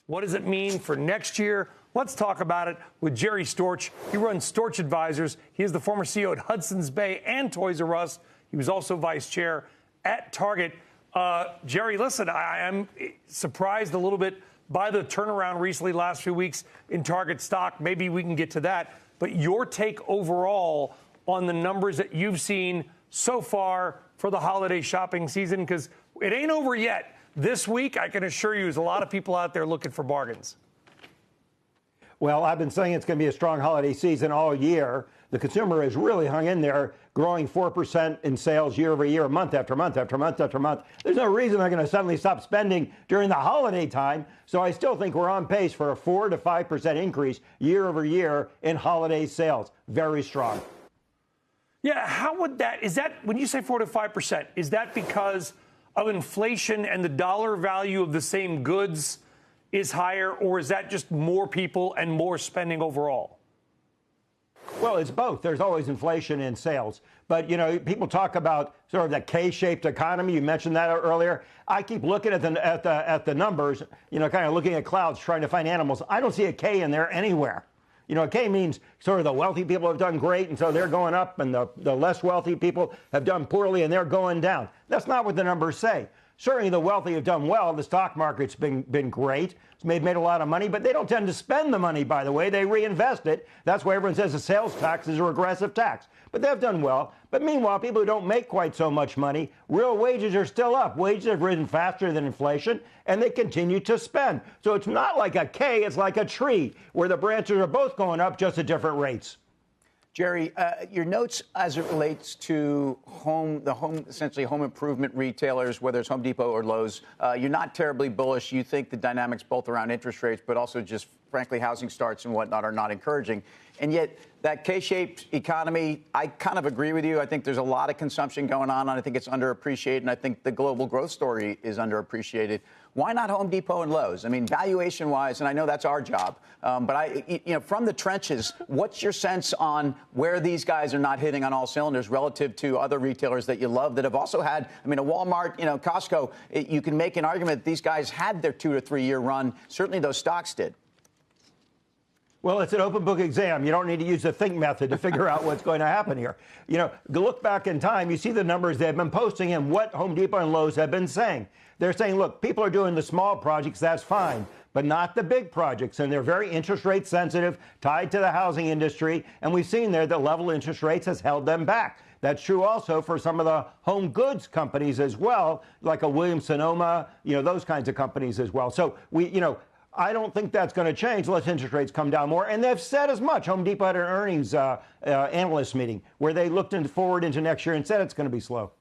What does it mean for next year? Let's talk about it with Jerry Storch. He runs Storch Advisors. He is the former CEO at Hudson's Bay and Toys R Us. He was also vice chair at Target. Jerry, listen, I am surprised a little bit by the turnaround recently, last few weeks in Target stock. Maybe we can get to that. But your take overall on the numbers that you've seen so far for the holiday shopping season, because it ain't over yet. This week, I can assure you, there's a lot of people out there looking for bargains. Well, I've been saying it's going to be a strong holiday season all year. The consumer has really hung in there, growing 4% in sales year over year, month after month after month after month. There's no reason they're going to suddenly stop spending during the holiday time. So I still think we're on pace for a 4 to 5% increase year over year in holiday sales. Very strong. Yeah, how would that, is that, when you say 4 to 5%, is that because of inflation and the dollar value of the same goods is higher, or is that just more people and more spending overall? Well, it's both. There's always inflation in sales. But, you know, people talk about sort of the K-shaped economy. You mentioned that earlier. I keep looking at the numbers, you know, kind of looking at clouds, trying to find animals. I don't see a K in there anywhere. You know, a K means sort of the wealthy people have done great, and so they're going up, and the less wealthy people have done poorly, and they're going down. That's not what the numbers say. Certainly the wealthy have done well. The stock market's been great. It's made a lot of money, but they don't tend to spend the money, by the way. They reinvest it. That's why everyone says the sales tax is a regressive tax. But they've done well. But meanwhile, people who don't make quite so much money, real wages are still up. Wages have risen faster than inflation, and they continue to spend. So it's not like a K, it's like a tree, where the branches are both going up, just at different rates. Jerry, your notes as it relates to essentially home improvement retailers, whether it's Home Depot or Lowe's, you're not terribly bullish. You think the dynamics both around interest rates, but also just, frankly, housing starts and whatnot are not encouraging. And yet that K-shaped economy, I kind of agree with you. I think there's a lot of consumption going on, and I think it's underappreciated, and I think the global growth story is underappreciated. Why not Home Depot and Lowe's? I mean, valuation-wise, and I know that's our job, but from the trenches, what's your sense on where these guys are not hitting on all cylinders relative to other retailers that you love that have also had, I mean, a Walmart, you know, Costco, you can make an argument that these guys had their 2 to 3 year run. Certainly those stocks did. Well, it's an open book exam. You don't need to use the think method to figure out what's going to happen here. You know, look back in time, you see the numbers they've been posting and what Home Depot and Lowe's have been saying. They're saying, look, people are doing the small projects, that's fine, but not the big projects. And they're very interest rate sensitive, tied to the housing industry. And we've seen there that level interest rates has held them back. That's true also for some of the home goods companies as well, like a Williams-Sonoma, you know, those kinds of companies as well. So I don't think that's going to change unless interest rates come down more. And they've said as much. Home Depot had an earnings analyst meeting where they looked forward into next year and said it's going to be slow.